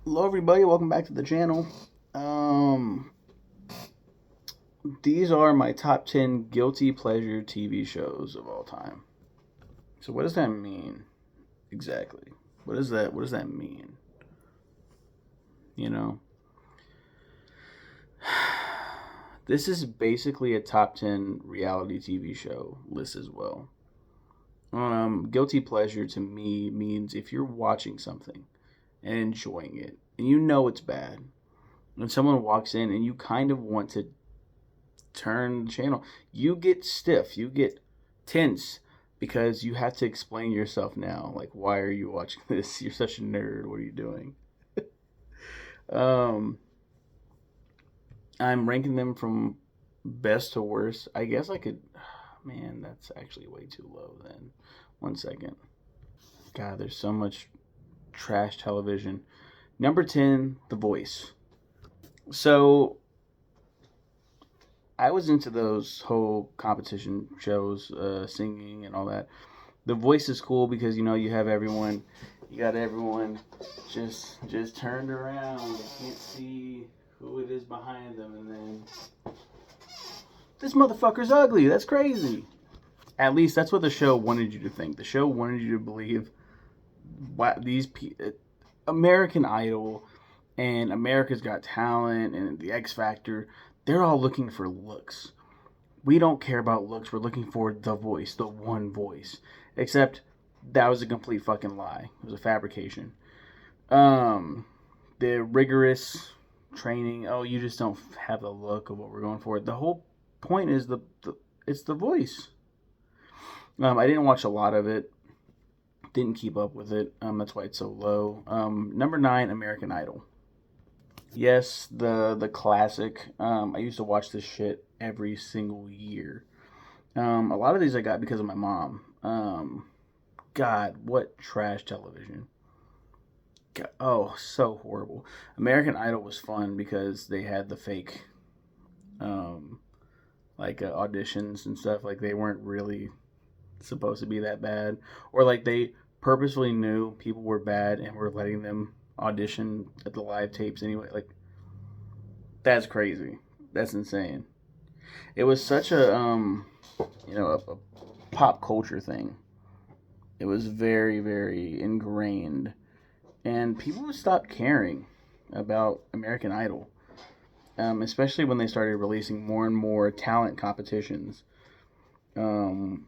Hello, everybody. Welcome back to the channel. Um, these are my top 10 guilty pleasure TV shows of all time. So, what does that mean exactly? What does that mean? You know, this is basically a top 10 reality TV show list as well. Guilty pleasure to me means if you're watching something and enjoying it, and you know it's bad, when someone walks in and you kind of want to turn the channel, you get stiff, you get tense because you have to explain yourself now. Like, why are you watching this? You're such a nerd. What are you doing? Um, I'm ranking them from best to worst. I guess I could. Man, that's actually way too low. Then, 1 second. God, there's so much trash television. Number 10, The Voice. So I was into those whole competition shows, singing and all that. The Voice is cool because you have everyone, you got everyone just turned around. You can't see who it is behind them, and then this motherfucker's ugly. That's crazy. At least that's what the show wanted you to think. The show wanted you to believe what American Idol and America's Got Talent and the X Factor. They're all looking for looks. We don't care about looks. We're looking for the voice, the one voice. Except that was a complete fucking lie. It was a fabrication. Um, the rigorous training. Oh, you just don't have the look of what we're going for. The whole point is the it's the voice. I didn't watch a lot of it. Didn't keep up with it. That's why it's so low. Number 9, American Idol. Yes, the classic. I used to watch this shit every single year. A lot of these I got because of my mom. God, what trash television. God, oh, so horrible. American Idol was fun because they had the fake, um, auditions and stuff. Like they weren't really supposed to be that bad, or like they purposefully knew people were bad and were letting them audition at the live tapes anyway. Like that's crazy. That's insane. It was such a pop culture thing. It was very, very ingrained, and people stopped caring about American Idol, especially when they started releasing more and more talent competitions,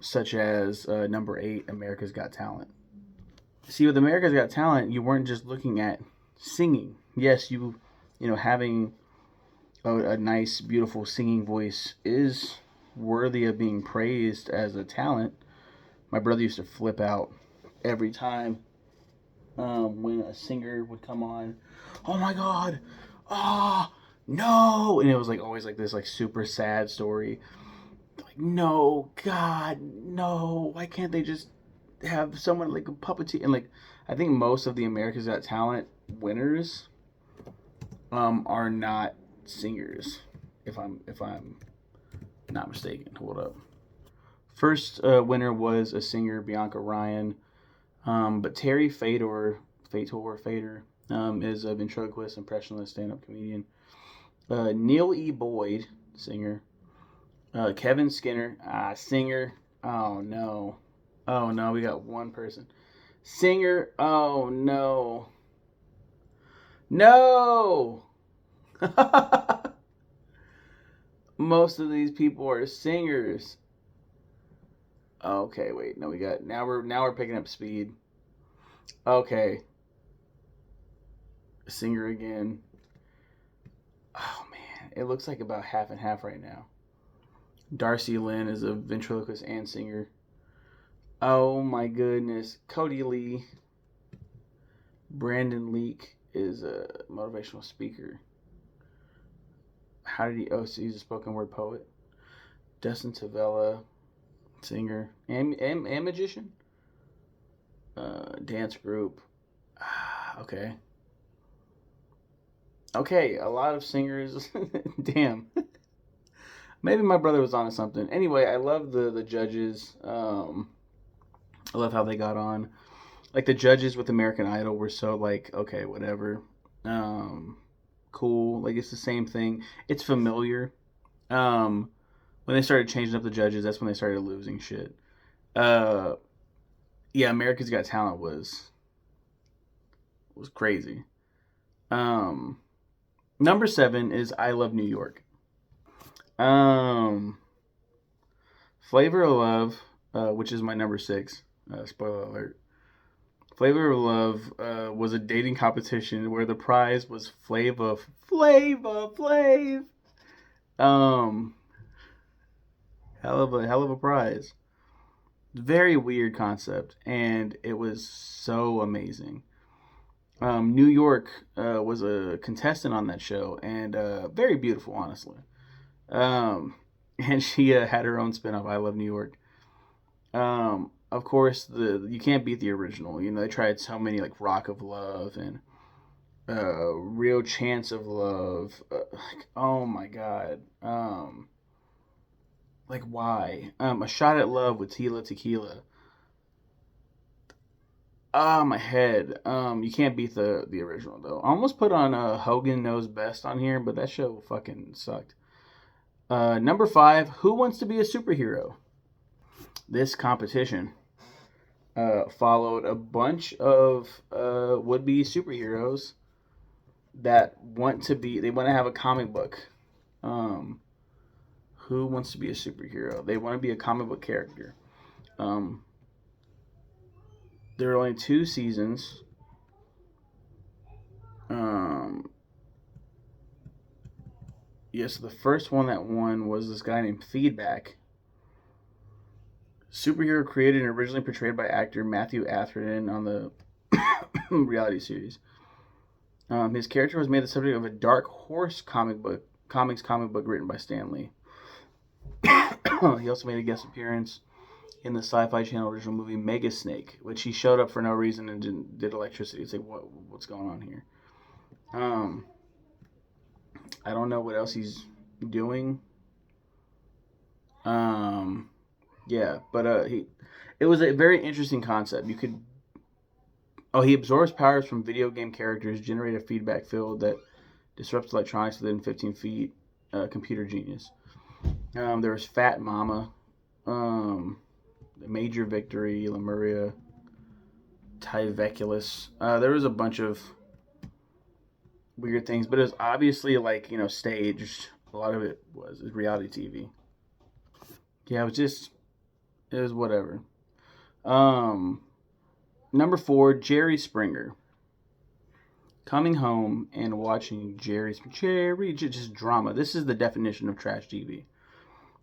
such as number 8, America's Got Talent. See, with America's Got Talent, you weren't just looking at singing. Yes, having a nice, beautiful singing voice is worthy of being praised as a talent. My brother used to flip out every time when a singer would come on. Oh my god! Ah, oh, no! And it was like always like this like super sad story. Like no, God, no! Why can't they just have someone like a puppeteer? And like I think most of the America's Got Talent winners are not singers. If I'm not mistaken. Hold up. First winner was a singer, Bianca Ryan. But Terry Fator, is a ventriloquist, impressionist, stand-up comedian. Neil E. Boyd, singer. Kevin Skinner, singer. Oh no. Oh no, we got one person. Singer. Oh no. No. Most of these people are singers. Okay, wait. No, we got now we're picking up speed. Okay, singer again. Oh man, it looks like about half and half right now. Darcy Lynn is a ventriloquist and singer. Oh my goodness. Cody Lee. Brandon Leak is a motivational speaker. How did he? Oh, so he's a spoken word poet. Dustin Tavella, singer and magician. Dance group. Okay. Okay, a lot of singers. Damn. Maybe my brother was onto something. Anyway, I love the judges. I love how they got on. Like the judges with American Idol were so like, okay, whatever. Cool. Like it's the same thing. It's familiar. Um, when they started changing up the judges, that's when they started losing shit. Uh, yeah, America's Got Talent was crazy. Um, Number 7 is I Love New York. Um, Flavor of Love, which is my number 6. Spoiler alert. Flavor of Love was a dating competition where the prize was Flav. Um, hell of a prize. Very weird concept, and it was so amazing. New York was a contestant on that show, and very beautiful, honestly. Um, and she had her own spinoff, I Love New York. Of course, the you can't beat the original. You know, they tried so many like Rock of Love and Real Chance of Love. Like, oh my God. Like why? A Shot at Love with Tila Tequila. Ah, my head. You can't beat the original though. I almost put on Hogan Knows Best on here, but that show fucking sucked. Number 5, Who Wants to Be a Superhero? This competition followed a bunch of would-be superheroes that they want to have a comic book. Um, who wants to be a superhero? They want to be a comic book character. Um, there are only 2 seasons. Yes, the first one that won was this guy named Feedback. Superhero created and originally portrayed by actor Matthew Atherton on the reality series. His character was made the subject of a Dark Horse comics comic book written by Stan Lee. He also made a guest appearance in the Sci-Fi Channel original movie Mega Snake, which he showed up for no reason and did electricity. It's like, what's going on here? I don't know what else he's doing. Yeah, but it was a very interesting concept. He absorbs powers from video game characters, generate a feedback field that disrupts electronics within 15 feet. Computer genius. There was Fat Mama, Major Victory, Lemuria, Tyveculus. There was a bunch of weird things, but it was obviously like staged. A lot of it was reality TV. Yeah, it was whatever. Number 4, Jerry Springer. Coming home and watching Jerry, just drama. This is the definition of trash TV.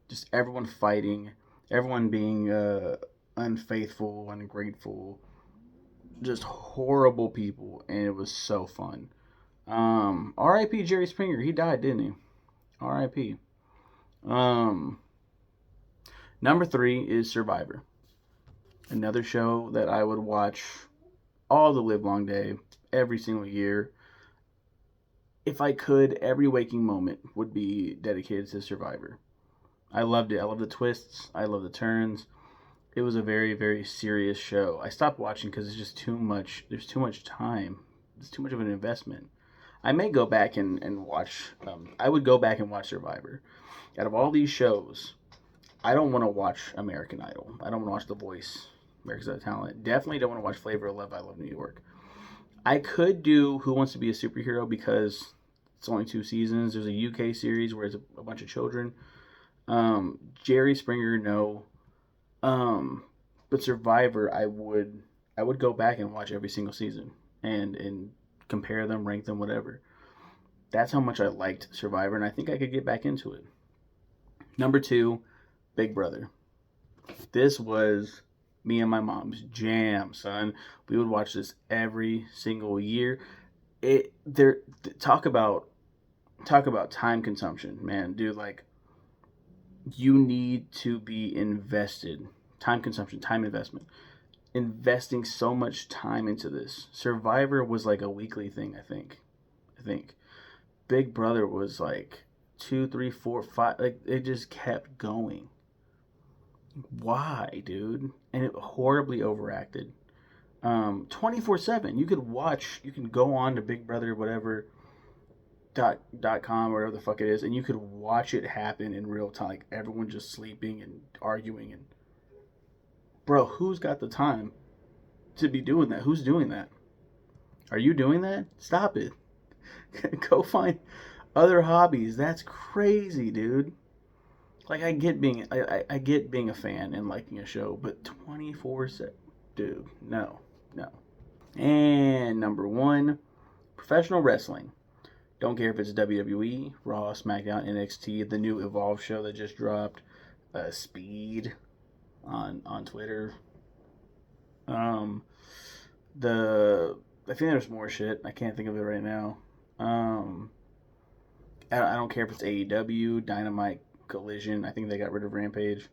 Just everyone fighting, everyone being unfaithful, ungrateful, just horrible people, and it was so fun. R.I.P. Jerry Springer. He died, didn't he? R.I.P. Number 3 is Survivor. Another show that I would watch all the live long day, every single year. If I could, every waking moment would be dedicated to Survivor. I loved it. I love the twists. I love the turns. It was a very, very serious show. I stopped watching because it's just too much. There's too much time. It's too much of an investment. I may go back and watch. I would go back and watch Survivor. Out of all these shows, I don't want to watch American Idol. I don't want to watch The Voice, America's Got Talent. Definitely don't want to watch Flavor of Love, I Love New York. I could do Who Wants to Be a Superhero because it's only 2 seasons. There's a UK series where it's a bunch of children. Jerry Springer, no. But Survivor, I would go back and watch every single season and compare them, rank them, whatever. That's how much I liked Survivor, and I think I could get back into it. Number 2, Big Brother. This was me and my mom's jam, son. We would watch this every single year. Talk about time consumption, man, dude. Like, you need to be invested. Time consumption, time investment. Investing so much time into this. Survivor was like a weekly thing, I think. Big Brother was like 2, 3, 4, 5. Like, it just kept going. Why, dude? And it horribly overacted. 24/7. You could watch. You can go on to Big Brother whatever dot com or whatever the fuck it is, and you could watch it happen in real time. Like everyone just sleeping and arguing and bro, who's got the time to be doing that? Who's doing that? Are you doing that? Stop it. Go find other hobbies. That's crazy, dude. Like I get being a fan and liking a show, but 24/7, dude, no, no. And number one, professional wrestling. Don't care if it's WWE, Raw, SmackDown, NXT, the new Evolve show that just dropped, Speed on Twitter. Um, I think there's more shit. I can't think of it right now. I don't care if it's AEW, Dynamite, Collision. I think they got rid of Rampage.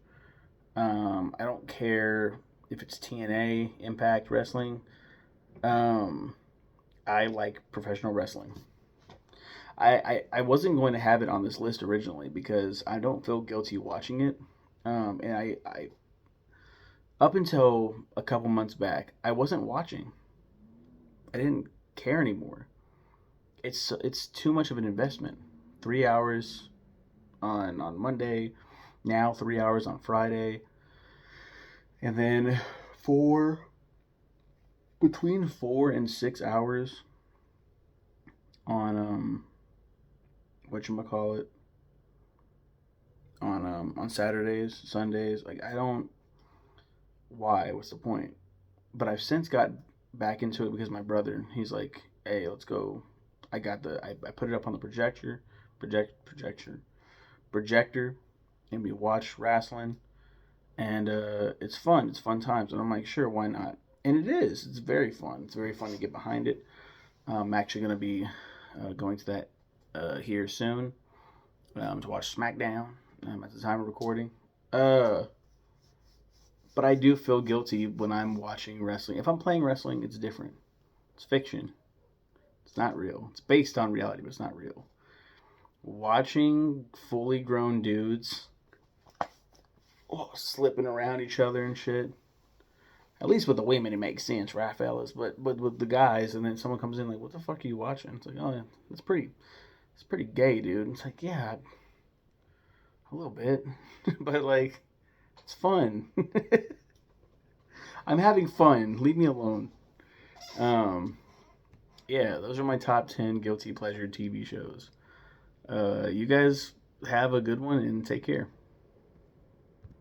I don't care if it's TNA, Impact Wrestling. I like professional wrestling. I wasn't going to have it on this list originally because I don't feel guilty watching it. And I up until a couple months back, I wasn't watching. I didn't care anymore. It's too much of an investment. 3 hours on Monday, now 3 hours on Friday, and then between 4 and 6 hours on whatchamacallit on Saturdays, Sundays. Like I don't why, what's the point? But I've since got back into it because my brother, he's like, hey, let's go. I put it up on the projector and we watch wrestling and it's fun. It's fun times and I'm like, sure, why not? And it is. It's very fun. It's very fun to get behind it. I'm actually going to be going to that here soon to watch SmackDown at the time of recording. But I do feel guilty when I'm watching wrestling. If I'm playing wrestling, it's different. It's fiction. It's not real. It's based on reality, but it's not real. Watching fully grown dudes slipping around each other and shit. At least with the women, it makes sense, right, fellas? But with the guys, and then someone comes in like, "What the fuck are you watching?" It's like, "Oh, yeah, it's pretty gay, dude." It's like, yeah, a little bit, but like, it's fun. I'm having fun. Leave me alone. Um, yeah, those are my top 10 guilty pleasure TV shows. You guys have a good one and take care.